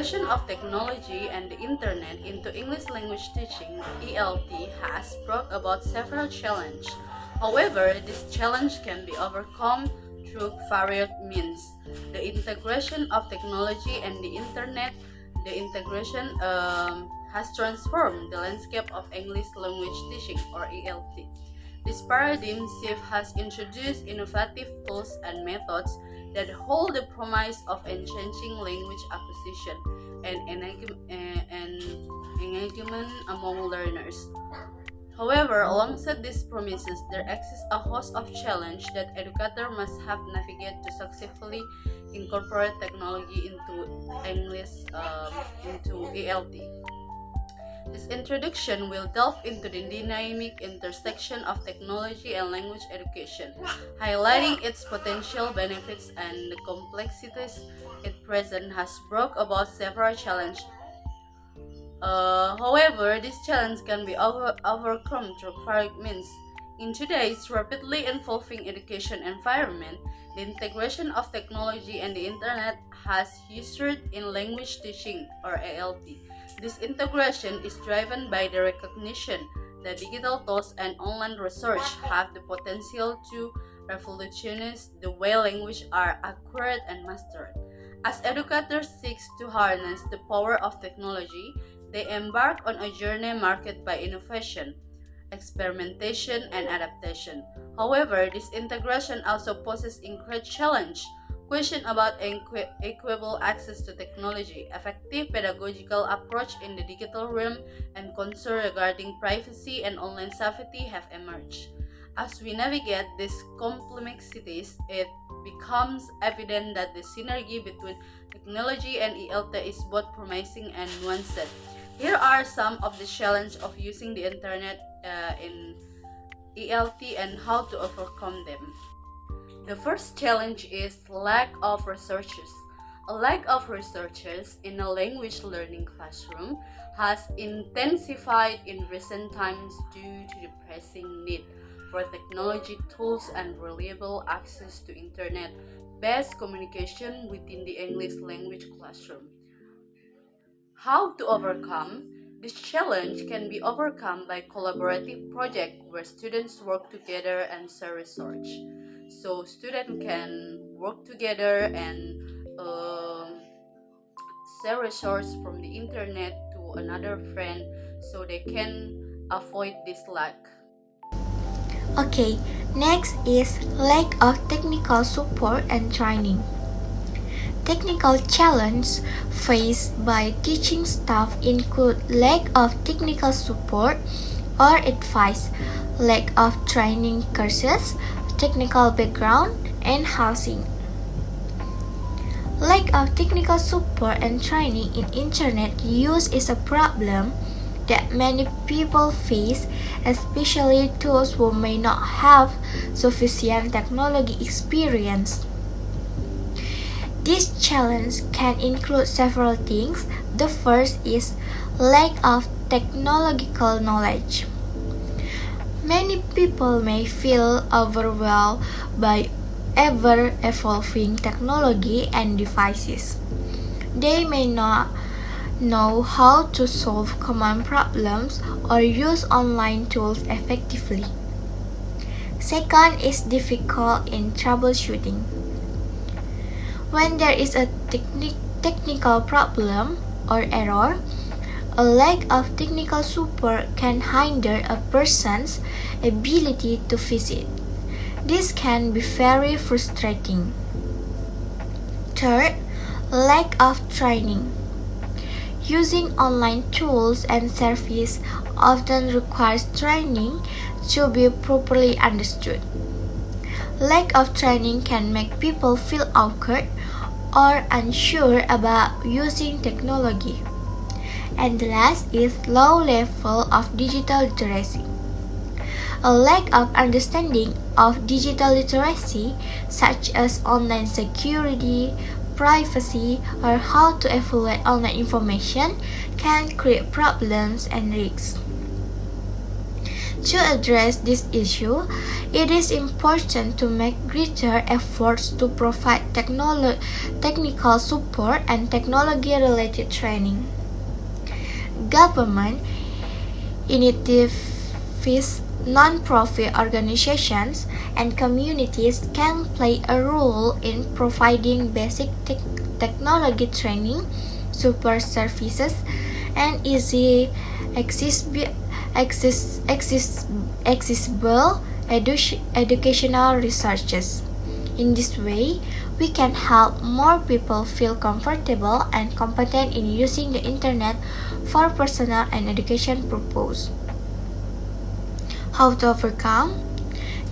integration of technology and the internet into English language teaching (ELT) has brought about several challenges. However, this challenge can be overcome through various means. The integration of technology and the internet, the integration has transformed the landscape of English language teaching or ELT. This paradigm shift has introduced innovative tools and methods that hold the promise of enhancing language acquisition and engagement among learners. However, alongside these promises, there exists a host of challenges that educators must have navigated to successfully incorporate technology into ELT. This introduction will delve into the dynamic intersection of technology and language education, highlighting its potential benefits and the complexities it presents has brought about several challenges. However, this challenge can be overcome through various means. In today's rapidly evolving education environment, the integration of technology and the internet has ushered in language teaching or ALT. This integration is driven by the recognition that digital tools and online research have the potential to revolutionize the way language are acquired and mastered. As educators seek to harness the power of technology, they embark on a journey marked by innovation, experimentation, and adaptation. However, this integration also poses increased challenge. Question about equitable access to technology, effective pedagogical approach in the digital realm, and concern regarding privacy and online safety have emerged. As we navigate these complexities, it becomes evident that the synergy between technology and ELT is both promising and nuanced. Here are some of the challenges of using the internet in ELT and how to overcome them. The first challenge is lack of researchers. A lack of researchers in a language learning classroom has intensified in recent times due to the pressing need for technology tools and reliable access to internet-based communication within the English language classroom. How to overcome? This challenge can be overcome by collaborative projects where students work together and share research. So students can work together and share resource from the internet to another friend so they can avoid this lack. Okay, next is lack of technical support and training. Technical challenges faced by teaching staff include lack of technical support or advice, lack of training courses, technical background, and housing. Lack of technical support and training in internet use is a problem that many people face, especially those who may not have sufficient technology experience. This challenge can include several things. The first is lack of technological knowledge. Many people may feel overwhelmed by ever-evolving technology and devices. They may not know how to solve common problems or use online tools effectively. Second is difficult in troubleshooting. When there is a technical problem or error, a lack of technical support can hinder a person's ability to fix it. This can be very frustrating. Third, lack of training. Using online tools and services often requires training to be properly understood. Lack of training can make people feel awkward or unsure about using technology. And the last is low level of digital literacy. A lack of understanding of digital literacy, such as online security, privacy, or how to evaluate online information, can create problems and risks. To address this issue, it is important to make greater efforts to provide technical support and technology-related training. Government initiatives, non-profit organizations, and communities can play a role in providing basic technology training, support services, and easy accessible educational resources. In this way, we can help more people feel comfortable and competent in using the internet for personal and education purposes. How to overcome?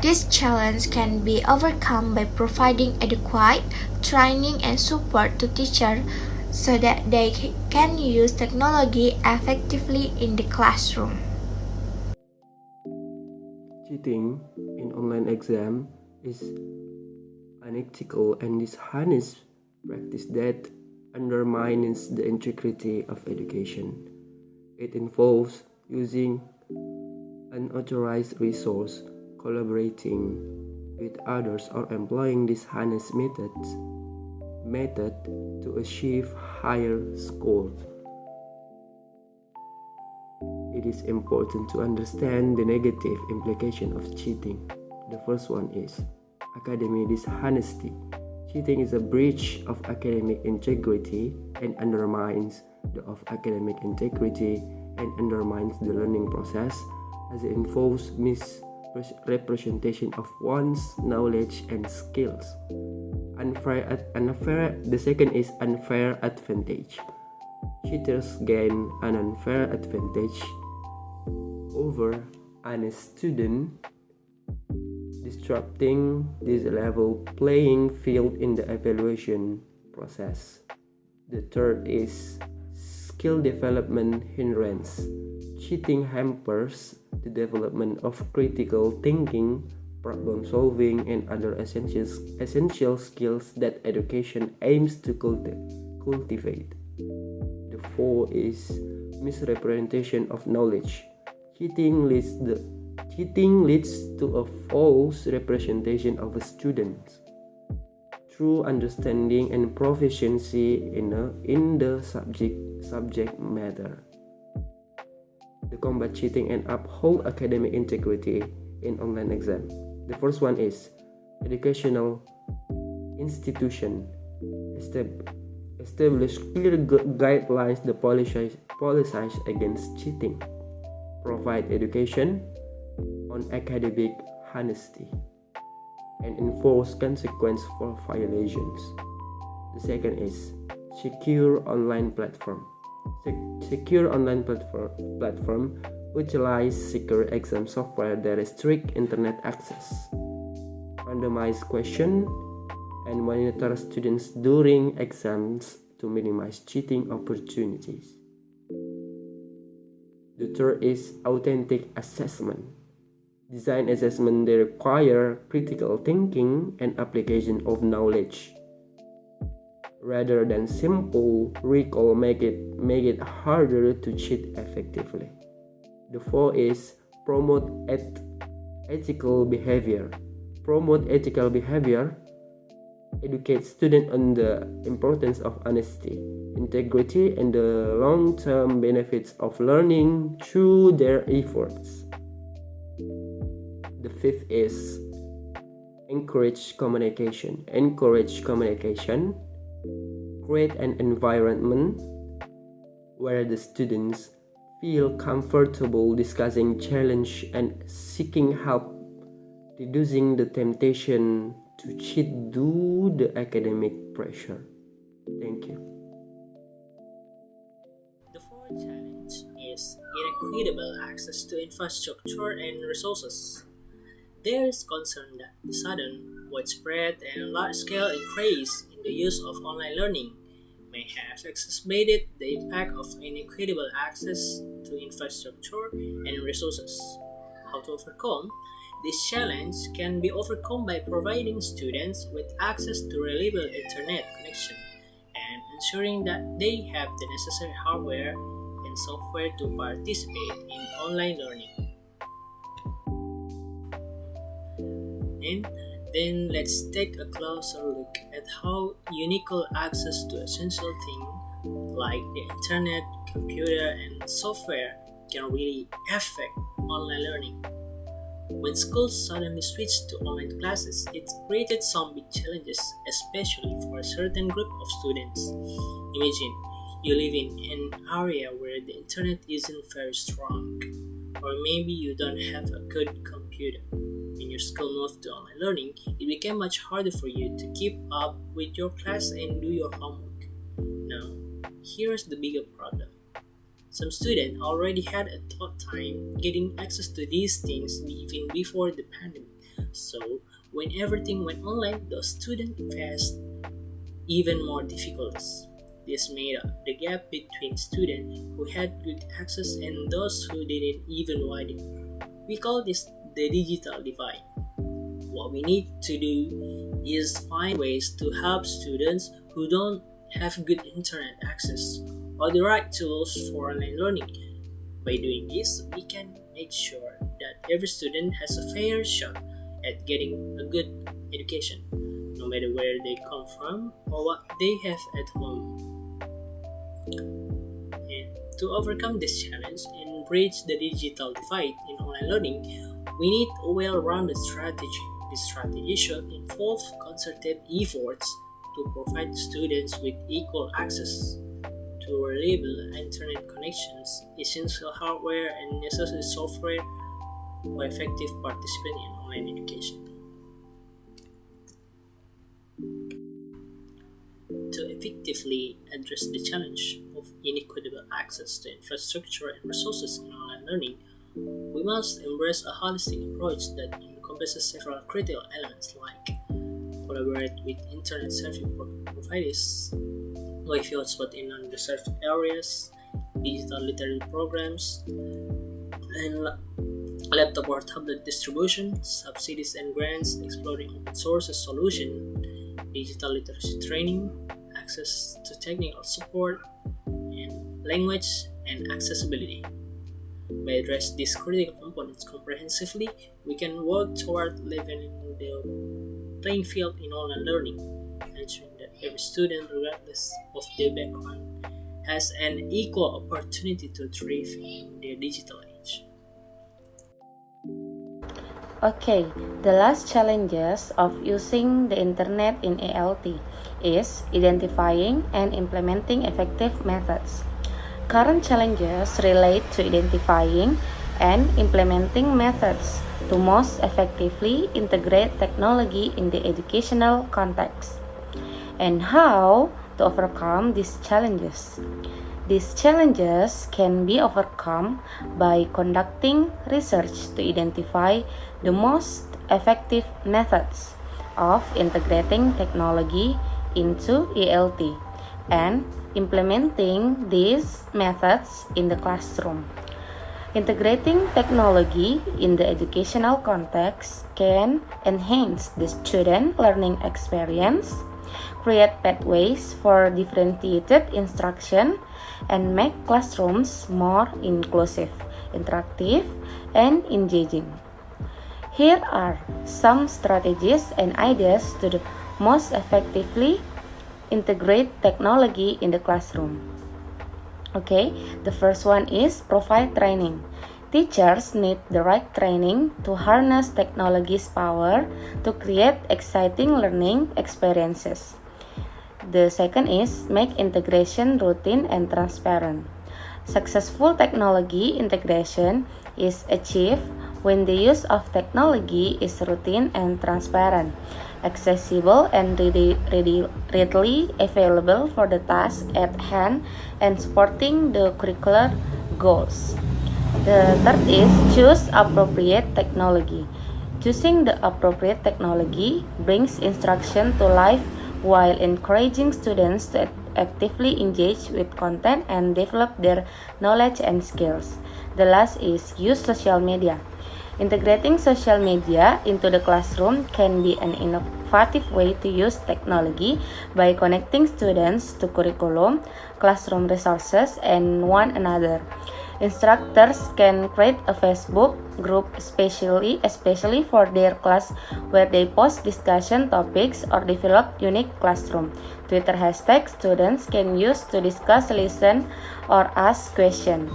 This challenge can be overcome by providing adequate training and support to teachers so that they can use technology effectively in the classroom. Cheating in online exam is unethical and dishonest practice that undermines the integrity of education. It involves using unauthorized resource, collaborating with others, or employing dishonest method to achieve higher score. It is important to understand the negative implication of cheating. The first one is academic dishonesty. Cheating is a breach of academic integrity and undermines the learning process, as it involves misrepresentation of one's knowledge and skills. The second is unfair advantage. Cheaters gain an unfair advantage over honest student, disrupting this level playing field in the evaluation process. The third is skill development hindrance. Cheating hampers the development of critical thinking, problem solving, and other essential skills that education aims to cultivate. The fourth is misrepresentation of knowledge. Cheating leads to a false representation of a student. True understanding and proficiency in the subject matter. To combat cheating and uphold academic integrity in online exam. The first one is educational institution. Establish clear guidelines to policies against cheating. Provide education on academic honesty and enforce consequence for violations. The second is secure online platform. Secure online platform utilize secure exam software that restrict internet access, randomize question, and monitor students during exams to minimize cheating opportunities. The third is authentic assessment. Design assessment that require critical thinking and application of knowledge. Rather than simple recall, make it harder to cheat effectively. The fourth is promote ethical behavior. Promote ethical behavior. Educate students on the importance of honesty, integrity, and the long-term benefits of learning through their efforts. The fifth is encourage communication. Create an environment where the students feel comfortable discussing challenge and seeking help, reducing the temptation to cheat due to the academic pressure. Thank you. The fourth challenge is inequitable access to infrastructure and resources. There is concern that the sudden, widespread, and large-scale increase in the use of online learning may have exacerbated the impact of inequitable access to infrastructure and resources. How to overcome? This challenge can be overcome by providing students with access to reliable internet connection and ensuring that they have the necessary hardware and software to participate in online learning. And then let's take a closer look at how unequal access to essential things like the internet, computer, and software can really affect online learning. When schools suddenly switched to online classes, it created some big challenges, especially for a certain group of students. Imagine you live in an area where the internet isn't very strong, or maybe you don't have a good computer. When your school moved to online learning, it became much harder for you to keep up with your class and do your homework. Now, here's the bigger problem. Some students already had a tough time getting access to these things even before the pandemic. So, when everything went online, those students faced even more difficulties. This made the gap between students who had good access and those who didn't even widen. We call this the digital divide. What we need to do is find ways to help students who don't have good internet access or the right tools for online learning. By doing this, we can make sure that every student has a fair shot at getting a good education, no matter where they come from or what they have at home. And to overcome this challenge and bridge the digital divide in online learning, we need a well-rounded strategy. This strategy should involve concerted efforts to provide students with equal access to reliable internet connections, essential hardware, and necessary software for effective participation in online education. To effectively address the challenge of inequitable access to infrastructure and resources in online learning, we must embrace a holistic approach that encompasses several critical elements like collaborate with internet service providers, Wi-Fi hotspot in underserved areas, digital literacy programs, and laptop or tablet distribution, subsidies and grants, exploring open source solution, digital literacy training, access to technical support, and language and accessibility. By addressing these critical components comprehensively, we can work toward leveling the playing field in online learning, ensuring that every student, regardless of their background, has an equal opportunity to thrive in their digital age. Okay, the last challenges of using the internet in ELT is identifying and implementing effective methods. Current challenges relate to identifying and implementing methods to most effectively integrate technology in the educational context, and how to overcome these challenges. These challenges can be overcome by conducting research to identify the most effective methods of integrating technology into ELT and implementing these methods in the classroom. Integrating technology in the educational context can enhance the student learning experience, create pathways for differentiated instruction, and make classrooms more inclusive, interactive, and engaging. Here are some strategies and ideas to most effectively integrate technology in the classroom. Okay, the first one is provide training. Teachers need the right training to harness technology's power to create exciting learning experiences. The second is make integration routine and transparent. Successful technology integration is achieved when the use of technology is routine and transparent, accessible and readily available for the task at hand, and supporting the curricular goals. The third is choose appropriate technology. Choosing the appropriate technology brings instruction to life while encouraging students to actively engage with content and develop their knowledge and skills. The last is use social media. Integrating social media into the classroom can be an innovative way to use technology by connecting students to curriculum, classroom resources, and one another. Instructors can create a Facebook group especially for their class where they post discussion topics or develop unique classroom. Twitter hashtag students can use to discuss, listen, or ask questions.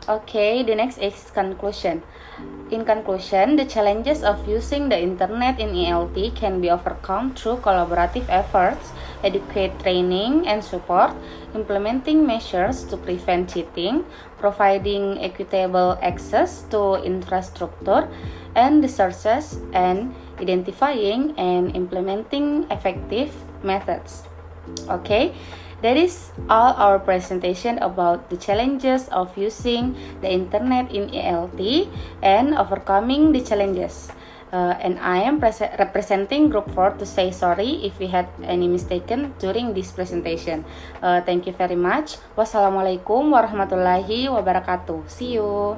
Okay, the next is conclusion. In conclusion, the challenges of using the internet in ELT can be overcome through collaborative efforts, adequate training and support, implementing measures to prevent cheating, providing equitable access to infrastructure and resources, and identifying and implementing effective methods. Okay, that is all our presentation about the challenges of using the internet in ELT and overcoming the challenges. And I am representing Group 4 to say sorry if we had any mistaken during this presentation. Thank you very much. Wassalamualaikum warahmatullahi wabarakatuh. See you.